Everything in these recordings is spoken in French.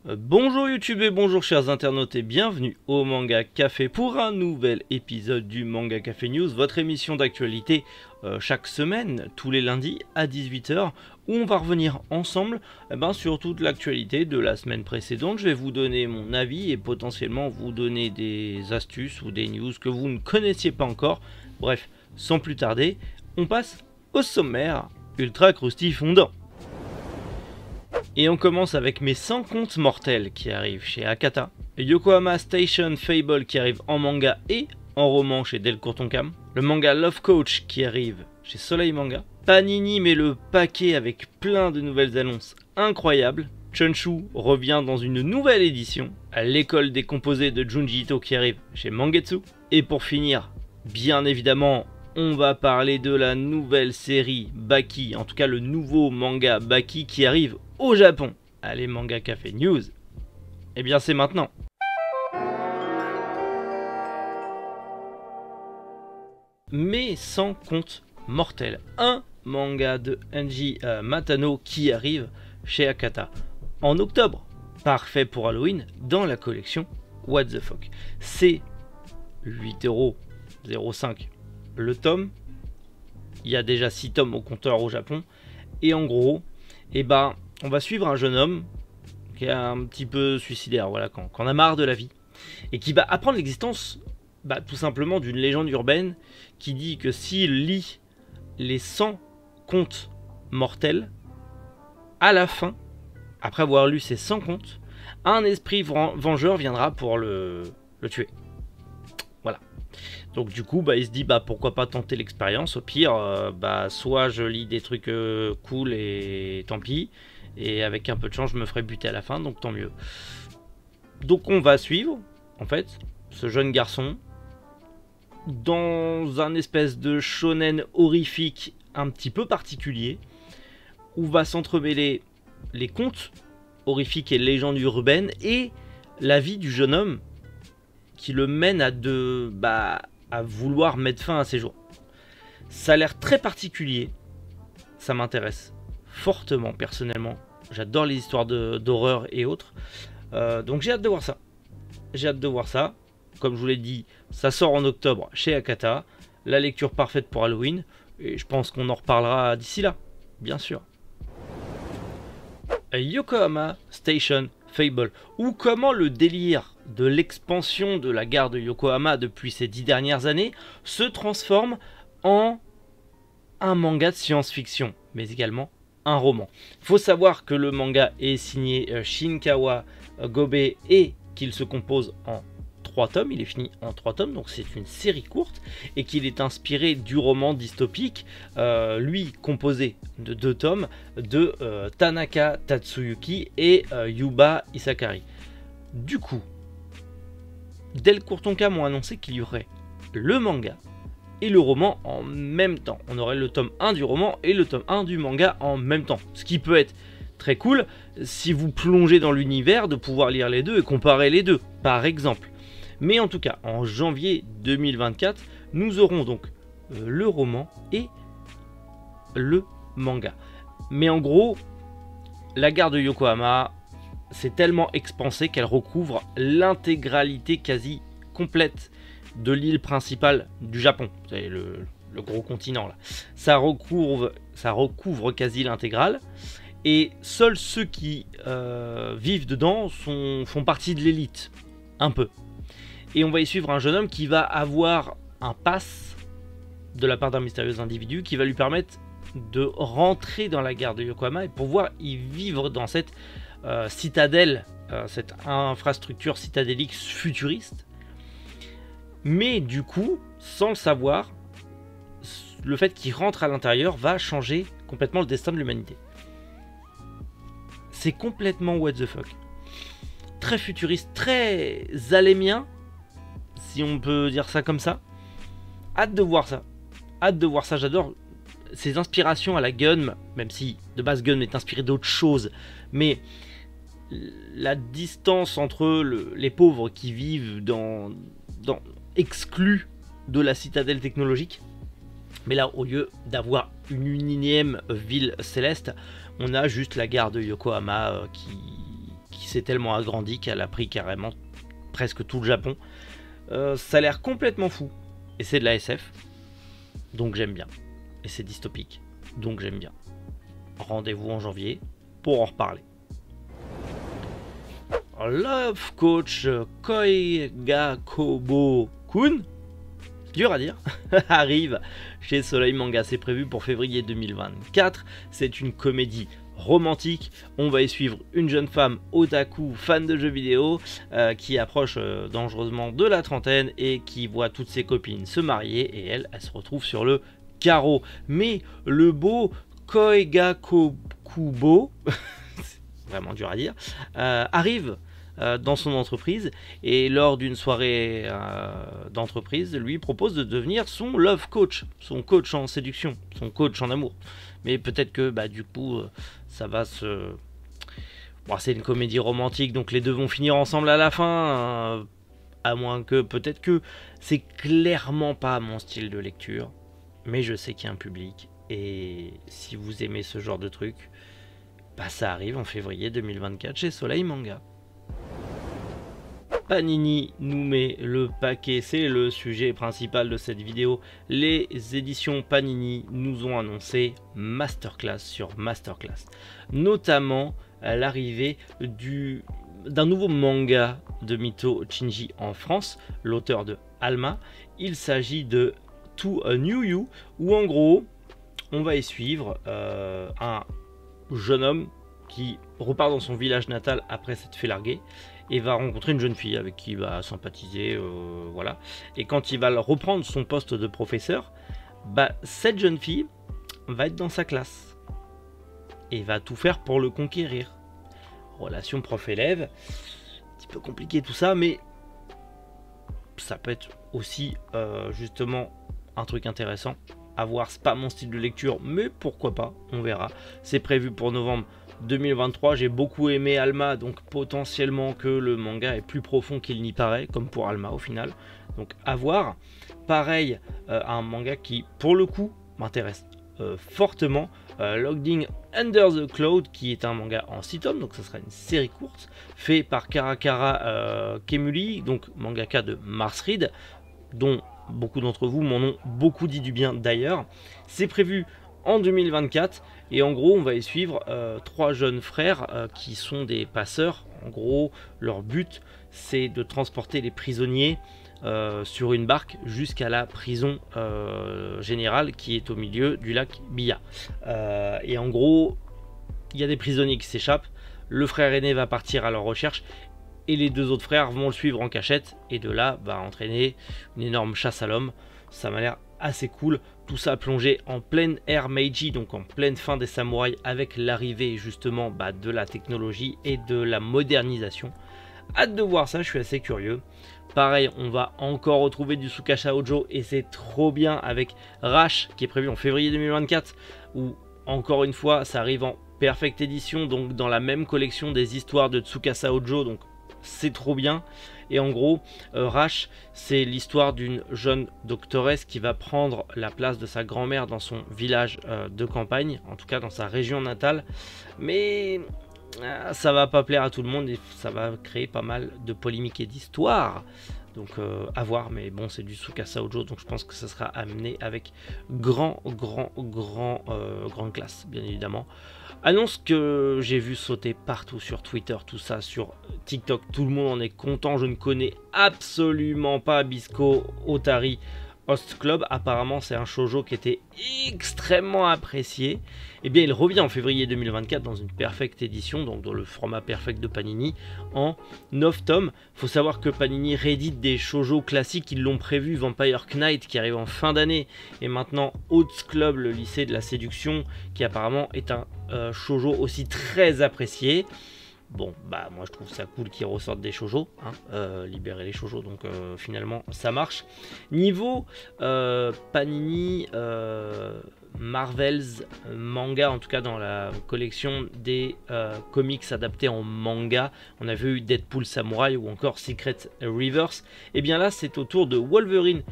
Bonjour YouTube et bonjour chers internautes et bienvenue au Manga Café pour un nouvel épisode du Manga Café News, votre émission d'actualité chaque semaine, tous les lundis à 18 h, où on va revenir ensemble sur toute l'actualité de la semaine précédente. Je vais vous donner mon avis et potentiellement vous donner des astuces ou des news que vous ne connaissiez pas encore. Bref, sans plus tarder, on passe au sommaire ultra croustifondant. Et on commence avec mes 100 contes mortels qui arrivent chez Akata, Yokohama Station Fable qui arrive en manga et en roman chez Delcourt Tonkam, le manga Love Coach qui arrive chez Soleil Manga, Panini met le paquet avec plein de nouvelles annonces incroyables, Chunchu revient dans une nouvelle édition, à l'école des composés de Junji Ito qui arrive chez Mangetsu, et pour finir, bien évidemment, on va parler de la nouvelle série Baki, en tout cas le nouveau manga Baki qui arrive au Japon. Allez, Manga Café News, eh bien c'est maintenant. Mes 100 contes mortels, un manga de Enji Matano qui arrive chez Akata en octobre, parfait pour Halloween dans la collection What the Fuck. C'est 8,05 € le tome, il y a déjà 6 tomes au compteur au Japon, et en gros, on va suivre un jeune homme qui est un petit peu suicidaire, voilà, quand on a marre de la vie, et qui va apprendre l'existence tout simplement d'une légende urbaine qui dit que s'il lit les 100 contes mortels, à la fin, après avoir lu ces 100 contes, un esprit vengeur viendra pour le tuer. Voilà. Donc du coup, il se dit pourquoi pas tenter l'expérience. Au pire, soit je lis des trucs cool et tant pis, et avec un peu de chance, je me ferai buter à la fin, donc tant mieux. Donc on va suivre, en fait, ce jeune garçon dans un espèce de shonen horrifique un petit peu particulier, où va s'entremêler les contes horrifiques et légendes urbaines et la vie du jeune homme qui le mène à vouloir mettre fin à ses jours. Ça a l'air très particulier, ça m'intéresse fortement personnellement, j'adore les histoires d'horreur et autres, donc j'ai hâte de voir ça. Comme je vous l'ai dit, ça sort en octobre chez Akata, la lecture parfaite pour Halloween, et je pense qu'on en reparlera d'ici là, bien sûr. Yokohama Station Fable, ou comment le délire de l'expansion de la gare de Yokohama depuis ces 10 dernières années se transforme en un manga de science-fiction, mais également un roman. Il faut savoir que le manga est signé Shinkawa Gobe et qu'il se compose en 3 tomes, il est fini en 3 tomes, donc c'est une série courte, et qu'il est inspiré du roman dystopique, lui composé de 2 tomes, de Tanaka Tatsuyuki et Yuba Isakari. Du coup, Delcourt Tonkam ont annoncé qu'il y aurait le manga et le roman en même temps. On aurait le tome 1 du roman et le tome 1 du manga en même temps, ce qui peut être très cool si vous plongez dans l'univers, de pouvoir lire les deux et comparer les deux, par exemple. Mais en tout cas, en janvier 2024, nous aurons donc le roman et le manga. Mais en gros, la gare de Yokohama, c'est tellement expansé qu'elle recouvre l'intégralité quasi complète de l'île principale du Japon. Vous savez, le gros continent là. Ça recouvre quasi l'intégrale. Et seuls ceux qui vivent dedans font partie de l'élite. Un peu. Et on va y suivre un jeune homme qui va avoir un pass de la part d'un mystérieux individu qui va lui permettre de rentrer dans la gare de Yokohama et pouvoir y vivre dans cette citadelle, cette infrastructure citadélique futuriste. Mais du coup, sans le savoir, le fait qu'il rentre à l'intérieur va changer complètement le destin de l'humanité. C'est complètement what the fuck. Très futuriste, très alémien, si on peut dire ça comme ça. Hâte de voir ça. J'adore ces inspirations à la Gun, même si de base Gun est inspiré d'autres choses. Mais la distance entre les pauvres qui vivent exclus de la citadelle technologique. Mais là, au lieu d'avoir une énième ville céleste, on a juste la gare de Yokohama qui s'est tellement agrandie qu'elle a pris carrément presque tout le Japon. Ça a l'air complètement fou. Et c'est de la SF. Donc j'aime bien. Et c'est dystopique. Donc j'aime bien. Rendez-vous en janvier pour en reparler. Love Coach Koigakobo-kun, dur à dire, arrive chez Soleil Manga. C'est prévu pour février 2024. C'est une comédie romantique. On va y suivre une jeune femme otaku, fan de jeux vidéo, qui approche dangereusement de la trentaine et qui voit toutes ses copines se marier et elle se retrouve sur le carreau. Mais le beau Koigakokubo, c'est vraiment dur à dire, arrive dans son entreprise et lors d'une soirée d'entreprise lui propose de devenir son love coach, son coach en séduction, son coach en amour. Mais peut-être que du coup ça va se... Bon, c'est une comédie romantique donc les deux vont finir ensemble à la fin, à moins que peut-être que c'est clairement pas mon style de lecture, mais je sais qu'il y a un public et si vous aimez ce genre de truc, ça arrive en février 2024 chez Soleil Manga. Panini nous met le paquet, c'est le sujet principal de cette vidéo. Les éditions Panini nous ont annoncé Masterclass sur Masterclass, notamment l'arrivée d'un nouveau manga de Mito Shinji en France, l'auteur de Alma. Il s'agit de To a New You, où en gros on va y suivre un jeune homme qui repart dans son village natal après s'être fait larguer et va rencontrer une jeune fille avec qui il va sympathiser, voilà. Et quand il va reprendre son poste de professeur, cette jeune fille va être dans sa classe et va tout faire pour le conquérir. Relation prof-élève, un petit peu compliqué tout ça, mais ça peut être aussi justement un truc intéressant à voir. C'est pas mon style de lecture, mais pourquoi pas, on verra. C'est prévu pour novembre 2023. J'ai beaucoup aimé Alma, donc potentiellement que le manga est plus profond qu'il n'y paraît, comme pour Alma au final. Donc à voir. Pareil, un manga qui pour le coup m'intéresse fortement, Logging Under the Cloud, qui est un manga en 6 tomes, donc ce sera une série courte, fait par Karakara Kemuri, donc mangaka de Mars Read, dont beaucoup d'entre vous m'en ont beaucoup dit du bien d'ailleurs. C'est prévu en 2024 et en gros on va y suivre 3 jeunes frères qui sont des passeurs. En gros leur but c'est de transporter les prisonniers sur une barque jusqu'à la prison générale qui est au milieu du lac Biya. Et en gros il y a des prisonniers qui s'échappent, le frère aîné va partir à leur recherche et les 2 autres frères vont le suivre en cachette et de là va entraîner une énorme chasse à l'homme. Ça m'a l'air assez cool, tout ça plongé en pleine ère Meiji, donc en pleine fin des samouraïs, avec l'arrivée justement de la technologie et de la modernisation. Hâte de voir ça, je suis assez curieux. Pareil, on va encore retrouver du Tsukasa Hojo et c'est trop bien avec Rash qui est prévu en février 2024, où encore une fois ça arrive en Perfect Edition, donc dans la même collection des histoires de Tsukasa Hojo, donc c'est trop bien. Et en gros Rash c'est l'histoire d'une jeune doctoresse qui va prendre la place de sa grand-mère dans son village de campagne, en tout cas dans sa région natale, mais ça va pas plaire à tout le monde et ça va créer pas mal de polémiques et d'histoires, donc à voir. Mais bon, c'est du Tsukasa Hojo, donc je pense que ça sera amené avec grande classe, bien évidemment. Annonce que j'ai vu sauter partout sur Twitter, tout ça, sur TikTok, tout le monde en est content. Je ne connais absolument pas Bisco Otari Host Club. Apparemment c'est un shoujo qui était extrêmement apprécié. Et bien il revient en février 2024 dans une Perfect Edition, donc dans le format Perfect de Panini, en 9 tomes. Faut savoir que Panini réédite des shoujo classiques, ils l'ont prévu, Vampire Knight qui arrive en fin d'année, et maintenant Host Club, le lycée de la séduction, qui apparemment est un shoujo aussi très apprécié. Bon, moi je trouve ça cool qu'ils ressortent des shoujo, libérer les shoujo, donc finalement ça marche. Niveau Panini Marvel's manga, en tout cas dans la collection des comics adaptés en manga, on a vu Deadpool Samurai ou encore Secret Rivers. Et bien là c'est au tour de Wolverine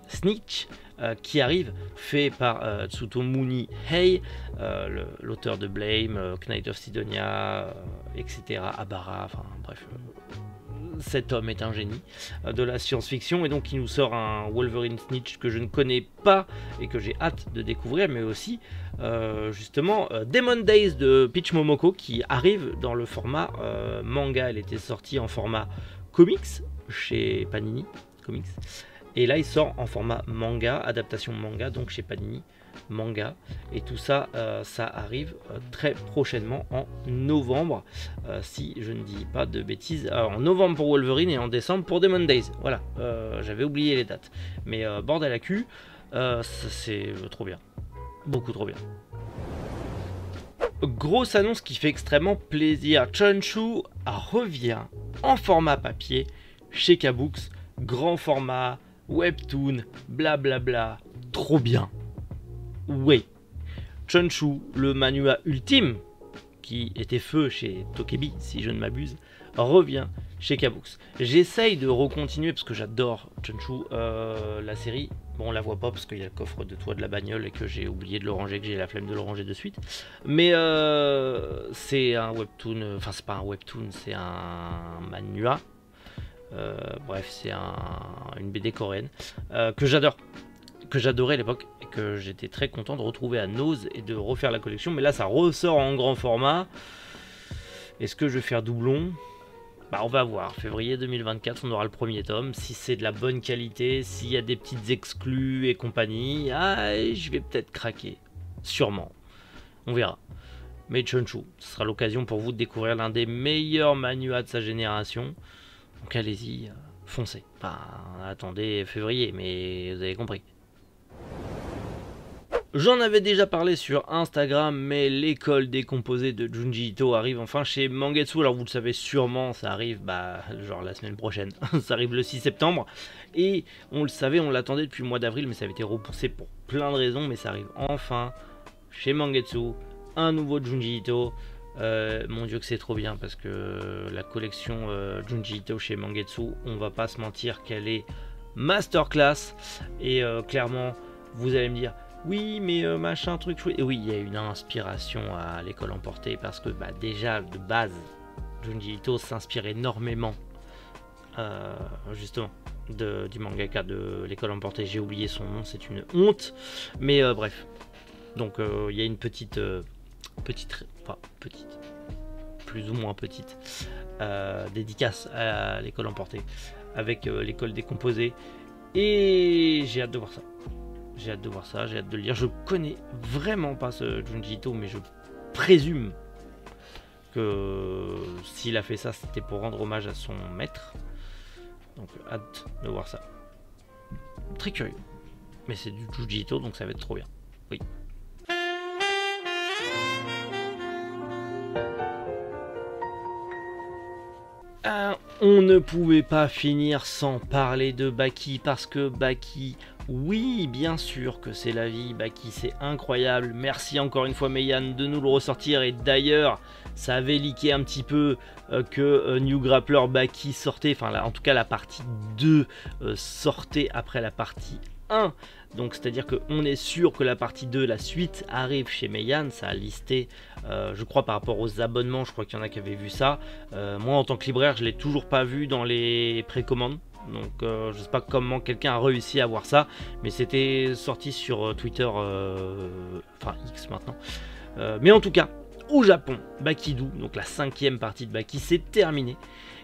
Snitch, qui arrive, fait par Tsutomuni Hei, l'auteur de Blame, Knight of Sidonia, etc., Abara, enfin bref. Cet homme est un génie de la science-fiction, et donc il nous sort un Wolverine Snitch que je ne connais pas et que j'ai hâte de découvrir, mais aussi justement Demon Days de Peach Momoko qui arrive dans le format manga. Elle était sortie en format comics chez Panini Comics, et là il sort en format manga, adaptation manga, donc chez Panini Manga, et tout ça, ça arrive très prochainement en novembre, si je ne dis pas de bêtises. En novembre pour Wolverine et en décembre pour Demon Days. Voilà, j'avais oublié les dates, mais bordel à cul, c'est trop bien, beaucoup trop bien. Grosse annonce qui fait extrêmement plaisir. Chunchu revient en format papier chez Kabooks, grand format, webtoon, blablabla, trop bien. Oui, Chunchu, le manhwa ultime, qui était feu chez Tokebi, si je ne m'abuse, revient chez Kabooks. J'essaye de recontinuer parce que j'adore Chunchu, la série. Bon, on la voit pas parce qu'il y a le coffre de toit de la bagnole et que j'ai oublié de le ranger, que j'ai la flemme de le ranger de suite. Mais c'est un webtoon, enfin c'est pas un webtoon, c'est un manhwa. Bref, c'est une BD coréenne que j'adore, que j'adorais à l'époque et que j'étais très content de retrouver à Nose et de refaire la collection. Mais là, ça ressort en grand format. Est-ce que je vais faire doublon? Bah, on va voir. Février 2024, on aura le premier tome. Si c'est de la bonne qualité, s'il y a des petites exclus et compagnie, je vais peut-être craquer. Sûrement. On verra. Mais Chunchu, ce sera l'occasion pour vous de découvrir l'un des meilleurs manhwas de sa génération. Donc allez-y, foncez. Enfin, attendez février, mais vous avez compris. J'en avais déjà parlé sur Instagram, mais l'école décomposée de Junji Ito arrive enfin chez Mangetsu. Alors vous le savez sûrement, ça arrive genre la semaine prochaine. Ça arrive le 6 septembre. Et on le savait, on l'attendait depuis le mois d'avril, mais ça avait été repoussé pour plein de raisons. Mais ça arrive enfin chez Mangetsu, un nouveau Junji Ito. Mon dieu que c'est trop bien, parce que la collection Junji Ito chez Mangetsu, on va pas se mentir qu'elle est masterclass. Et clairement, vous allez me dire... Oui, mais machin, truc chouette. Et oui, il y a une inspiration à l'école emportée parce que déjà de base, Junji Ito s'inspire énormément justement du mangaka de l'école emportée. J'ai oublié son nom, c'est une honte. Mais bref, donc il y a une petite, plus ou moins petite dédicace à l'école emportée avec l'école décomposée. Et j'ai hâte de voir ça. J'ai hâte de voir ça, j'ai hâte de le lire. Je connais vraiment pas ce Junji Ito, mais je présume que s'il a fait ça, c'était pour rendre hommage à son maître. Donc hâte de voir ça. Très curieux. Mais c'est du Junji Ito, donc ça va être trop bien. Oui. On ne pouvait pas finir sans parler de Baki, parce que Baki, oui, bien sûr que c'est la vie, Baki, c'est incroyable. Merci encore une fois Meian de nous le ressortir, et d'ailleurs, ça avait leaké un petit peu que New Grappler Baki sortait, enfin en tout cas la partie 2 sortait après la partie 1. Donc c'est à dire qu'on est sûr que la partie 2, la suite, arrive chez Meian. Ça a listé, je crois par rapport aux abonnements, je crois qu'il y en a qui avaient vu ça. Moi en tant que libraire, je l'ai toujours pas vu dans les précommandes. Donc je sais pas comment quelqu'un a réussi à voir ça, mais c'était sorti sur Twitter, enfin X maintenant. Mais en tout cas, au Japon, Bakido, donc la 5e partie de Baki, c'est terminé.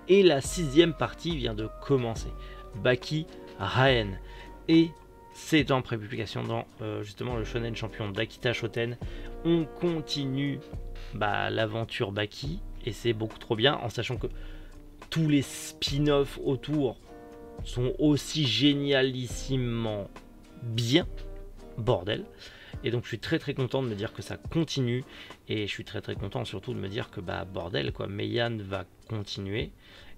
Et la 6e partie vient de commencer. Baki Raen. Et c'est en prépublication dans justement le Shonen Champion d'Akita Shoten. On continue l'aventure Baki, et c'est beaucoup trop bien, en sachant que tous les spin-offs autour sont aussi génialissimement bien, bordel. Et donc je suis très très content de me dire que ça continue, et je suis très très content surtout de me dire que bordel quoi, Meian va continuer,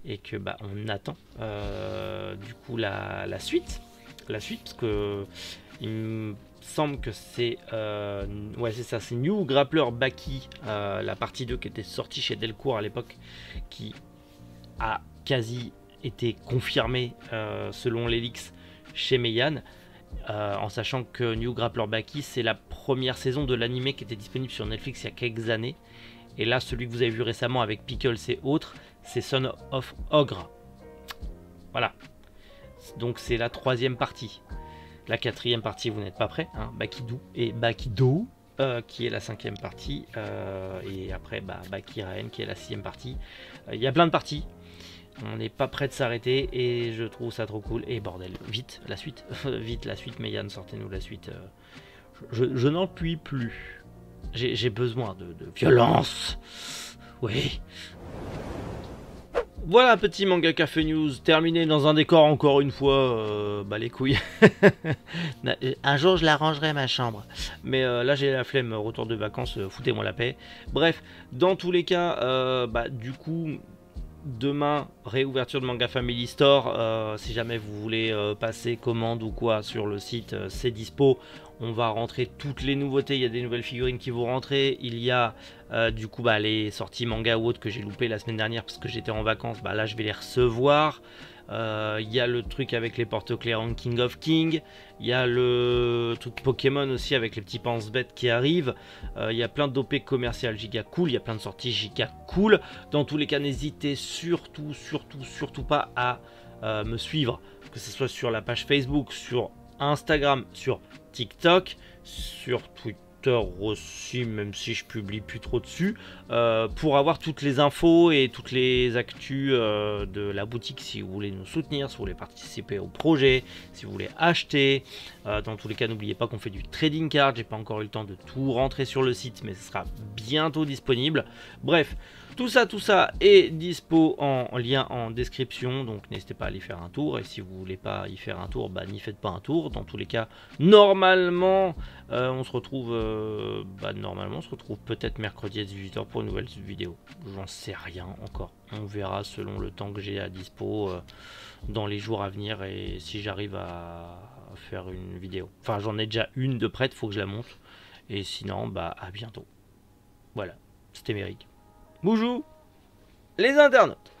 et que on attend du coup la suite, parce que il me semble que c'est ouais c'est ça, c'est New Grappler Baki, la partie 2 qui était sortie chez Delcourt à l'époque, qui a quasi été confirmée selon les leaks chez Meian. En sachant que New Grappler Baki, c'est la première saison de l'anime qui était disponible sur Netflix il y a quelques années. Et là, celui que vous avez vu récemment avec Pickles et autres, c'est Son of Ogre. Voilà. Donc c'est la 3e partie. La 4e partie, vous n'êtes pas prêts, hein, Bakido et Bakido, qui est la 5e partie. Et après, Bakiraen, qui est la 6e partie. Il y a plein de parties. On n'est pas prêt de s'arrêter et je trouve ça trop cool. Et bordel, vite la suite. Vite la suite, mais Yann, sortez-nous la suite. Je n'en puis plus. J'ai besoin de violence. Oui. Voilà, petit manga café news terminé dans un décor encore une fois. Les couilles. Un jour je l'arrangerai ma chambre. Mais là j'ai la flemme, retour de vacances, foutez-moi la paix. Bref, dans tous les cas, du coup... Demain, réouverture de Manga Family Store. Si jamais vous voulez passer commande ou quoi sur le site, c'est dispo. On va rentrer toutes les nouveautés. Il y a des nouvelles figurines qui vont rentrer. Il y a du coup les sorties manga ou autres que j'ai loupé la semaine dernière parce que j'étais en vacances. Là, je vais les recevoir. Il y a le truc avec les porte-clés en King of King. Il y a le truc Pokémon aussi avec les petits pense-bêtes qui arrivent. Il y a plein d'OP commerciales giga cool. Il y a plein de sorties giga cool. Dans tous les cas, n'hésitez surtout pas à me suivre. Que ce soit sur la page Facebook, sur Instagram, sur TikTok, sur Twitter aussi, même si je publie plus trop dessus, pour avoir toutes les infos et toutes les actus de la boutique si vous voulez nous soutenir, si vous voulez participer au projet, si vous voulez acheter. Dans tous les cas, n'oubliez pas qu'on fait du trading card. J'ai pas encore eu le temps de tout rentrer sur le site, mais ce sera bientôt disponible. Bref, tout ça est dispo en lien en description, donc n'hésitez pas à aller faire un tour. Et si vous voulez pas y faire un tour, n'y faites pas un tour. Dans tous les cas, normalement, on se retrouve peut-être mercredi à 18 h pour une nouvelle vidéo. J'en sais rien encore. On verra selon le temps que j'ai à dispo dans les jours à venir et si j'arrive à faire une vidéo. Enfin, j'en ai déjà une de prête, faut que je la monte. Et sinon, à bientôt. Voilà, c'était Méric. Bonjour les internautes.